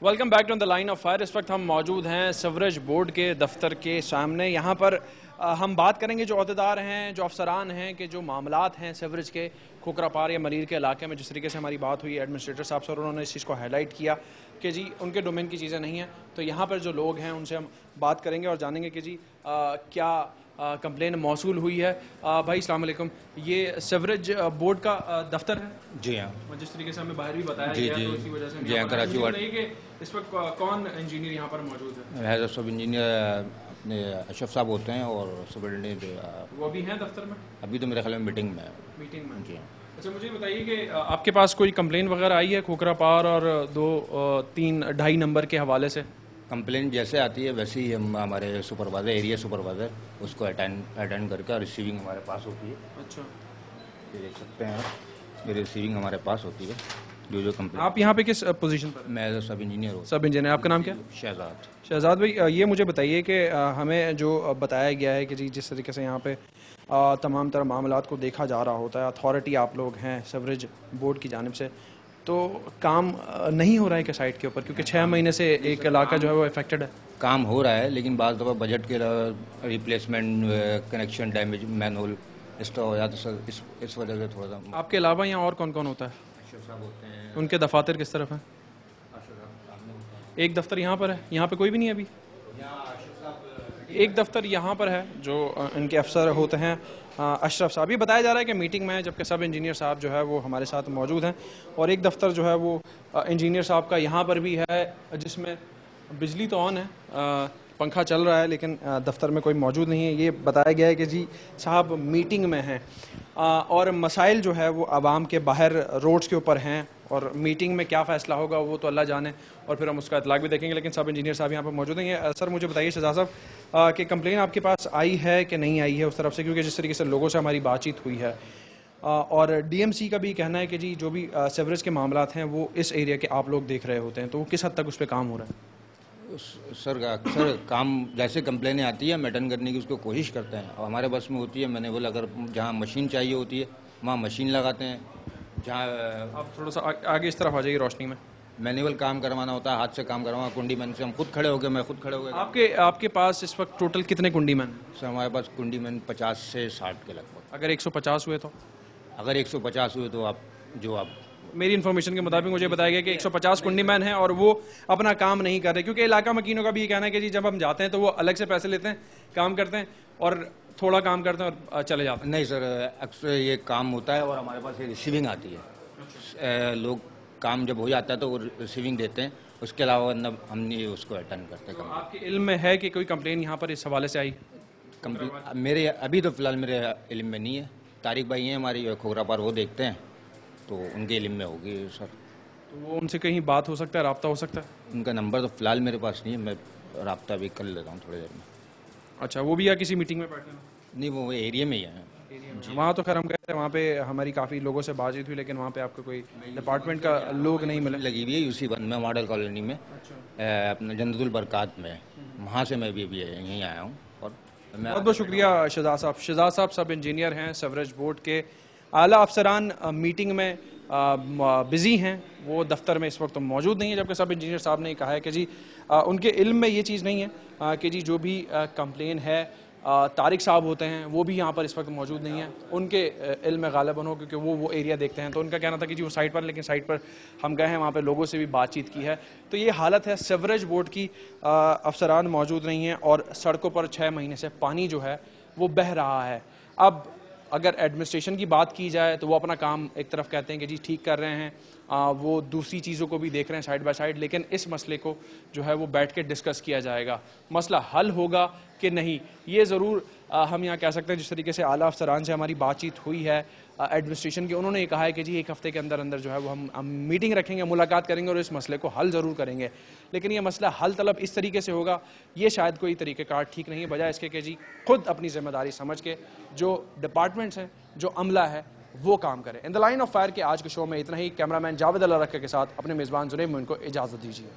Welcome back to the line of fire. इस वक्त हम मौजूद हैं सीवरेज बोर्ड के दफ्तर के सामने। यहाँ पर हम बात करेंगे जो अहदेदार हैं, जो अफसरान हैं कि जो मामलात हैं सीवरेज के खोखरापार या मरीर के इलाके में, जिस तरीके से हमारी बात हुई एडमिनिस्ट्रेटर साहब से और उन्होंने इस चीज़ को हाईलाइट किया कि जी उनके डोमेन की चीज़ें नहीं हैं। तो यहाँ पर जो लोग हैं उनसे हम बात करेंगे और जानेंगे कि जी क्या कंप्लेन मौसूल हुई है। भाई अस्सलाम वालेकुम, ये सीवरेज बोर्ड का दफ्तर है? जी हाँ, जिस तरीके से हमें बाहर भी बताया जी गया जी तो इसी वजह से जी हाँ, कराची वार्ड कि इस वक्त कौन इंजीनियर यहाँ पर मौजूद है? हैज़ सब इंजीनियर अपने अशरफ साहब होते हैं और सुपरिटेंडेंट वो भी हैं दफ्तर में? अभी तो मेरे ख्याल में मीटिंग में है। मीटिंग में? जी हाँ। अच्छा, मुझे बताइए कि आपके पास कोई कंप्लेन वगैरह आई है खोखरापार और 2-3-2.5 नंबर के हवाले से? कंप्लेंट जैसे आती है वैसे ही हम हमारे सुपरवाइज़र, एरिया सुपरवाइज़र उसको अटेंड करके रिसीविंग हमारे पास होती है। अच्छा, ये देख सकते हैं ये रिसीविंग हमारे पास होती है जो कंप्लेंट। आप यहाँ पे किस पोजीशन पर? मैं एज सब इंजीनियर हूँ। सब इंजीनियर। आपका नाम क्या? शहजाद। शहजाद भाई, ये मुझे बताइए कि हमें जो बताया गया है कि जी जिस तरीके से यहाँ पे तमाम तरह मामलात को देखा जा रहा होता है, अथॉरिटी आप लोग हैं सीवरेज बोर्ड की जानिब से, तो काम नहीं हो रहा है कि साइट के ऊपर, क्योंकि 6 महीने से एक इलाका जो है वो इफेक्टेड है। काम हो रहा है लेकिन बाज़ दफ़ा बजट के रिप्लेसमेंट, कनेक्शन डैमेज, मैनुअल इसका हो जाता है सर, इस वजह से थोड़ा सा। आपके अलावा यहाँ और कौन कौन होता है? अशरफ साहब होते हैं। उनके दफातर किस तरफ हैं? एक दफ्तर यहाँ पर है, यहाँ पे कोई भी नहीं है अभी? एक दफ्तर यहाँ पर है जो इनके अफसर होते हैं अशरफ साहब। ये बताया जा रहा है कि मीटिंग में है, जबकि सब इंजीनियर साहब जो है वो हमारे साथ मौजूद हैं। और एक दफ्तर जो है वो इंजीनियर साहब का यहाँ पर भी है, जिसमें बिजली तो ऑन है, पंखा चल रहा है, लेकिन दफ्तर में कोई मौजूद नहीं है। ये बताया गया है कि जी साहब मीटिंग में हैं और मसाइल जो है वो आवाम के बाहर रोड्स के ऊपर हैं, और मीटिंग में क्या फ़ैसला होगा वो तो अल्लाह जाने, और फिर हम उसका इतलाक भी देखेंगे। लेकिन सब इंजीनियर साहब यहाँ पर मौजूद हैं। सर मुझे बताइए शहजाद साहब कि कंप्लेन आपके पास आई है कि नहीं आई है उस तरफ से, क्योंकि जिस तरीके से लोगों से हमारी बातचीत हुई है और डीएमसी का भी कहना है कि जी जो भी सीवरेज के मामलात हैं वो इस एरिया के आप लोग देख रहे होते हैं, तो वो किस हद तक उस पर काम हो रहा है? सर अक्सर काम जैसे कंप्लेनें आती है हम अटेंड करने की उसको कोशिश करते हैं, और हमारे बस में होती है मैनुअल, अगर जहाँ मशीन चाहिए होती है वहाँ मशीन लगाते हैं। जहाँ आप थोड़ा सा आगे इस तरफ आ जाइए रोशनी में। मैनुअल काम करवाना होता है, हाथ से काम करवाना, कुंडी मैन से हम खुद खड़े हो गए, मैं खुद खड़े हो गया। आपके पास इस वक्त टोटल कितने कुंडी मैन? सर हमारे पास कुंडी मैन 50 से 60 के लगभग। अगर 150 हुए तो? अगर 150 हुए तो आप मेरी इन्फॉर्मेशन के मुताबिक मुझे बताया गया कि 150 कुंडी मैन हैं और वो अपना काम नहीं कर रहे, क्योंकि इलाका मकीनों का भी ये कहना है कि जी जब हम जाते हैं तो वो अलग से पैसे लेते हैं, काम करते हैं और थोड़ा काम करते हैं और चले जाते हैं। नहीं सर, अक्सर ये काम होता है और हमारे पास ये रिसीविंग आती है। लोग काम जब हो जाता है तो वो रिसीविंग देते हैं, उसके अलावा हम नहीं उसको अटेंड करते। तो आपके इल्म में है कि कोई कंप्लेन यहाँ पर इस हवाले से आई? मेरे अभी तो फिलहाल मेरे इल्म में नहीं है। तारिक भाई हैं हमारी खोखरापार, वो देखते हैं तो उनके इल्म में होगी सर। तो वो उनसे कहीं बात हो सकता है, रब्ता हो सकता है? उनका नंबर तो फिलहाल मेरे पास नहीं है, मैं रब्ता भी कर लेता हूँ थोड़ी देर में। अच्छा, वो भी या किसी मीटिंग में बैठे हैं? नहीं, वो एरिया में ही है। वहाँ तो खैर हम गए थे, वहाँ पे हमारी काफ़ी लोगों से बातचीत हुई, लेकिन वहाँ पे आपको कोई डिपार्टमेंट का लोग नहीं मिले? लगी हुई है यूसी 1 में, मॉडल कॉलोनी में, अपने जन्नतुल बरकात में। वहाँ से मैं भी अभी यहीं आया हूँ। और मैं बहुत बहुत शुक्रिया शहजाद साहब। शहजाद साहब सब इंजीनियर हैं सीवरेज बोर्ड के। आला अफसरान मीटिंग में बिज़ी हैं, वो दफ्तर में इस वक्त मौजूद नहीं है, जबकि सब इंजीनियर साहब ने कहा है कि जी उनके इल्म में ये चीज़ नहीं है कि जी जो भी कंप्लेन है तारिक साहब होते हैं वो भी यहाँ पर इस वक्त मौजूद नहीं है, उनके इल्म में गालिबन हो, क्योंकि वो एरिया देखते हैं। तो उनका कहना था कि जी वो साइट पर, लेकिन साइट पर हम गए हैं, वहाँ पर लोगों से भी बातचीत की है। तो ये हालत है, सीवरेज बोर्ड की अफसरान मौजूद नहीं हैं और सड़कों पर 6 महीने से पानी जो है वो बह रहा है। अब अगर एडमिनिस्ट्रेशन की बात की जाए तो वो अपना काम एक तरफ कहते हैं कि जी ठीक कर रहे हैं, वो दूसरी चीज़ों को भी देख रहे हैं साइड बाय साइड, लेकिन इस मसले को जो है वो बैठ के डिस्कस किया जाएगा। मसला हल होगा कि नहीं, ये ज़रूर हम यहाँ कह सकते हैं। जिस तरीके से आला अफसरान से हमारी बातचीत हुई है एडमिनिस्ट्रेशन की, उन्होंने ये कहा है कि जी 1 हफ्ते के अंदर अंदर जो है वो हम मीटिंग रखेंगे, मुलाकात करेंगे और इस मसले को हल ज़रूर करेंगे। लेकिन ये मसला हल तलब इस तरीके से होगा, ये शायद कोई तरीक़ेकार ठीक नहीं है, बजाय इसके कि जी खुद अपनी जिम्मेदारी समझ के जो डिपार्टमेंट्स हैं, जो अमला है, वो काम करें। In the line of fire के आज के शो में इतना ही। कैमरामैन जावेद अल्लाह रखे के साथ अपने मेज़बान जुनैब में इनको इजाज़त दीजिए।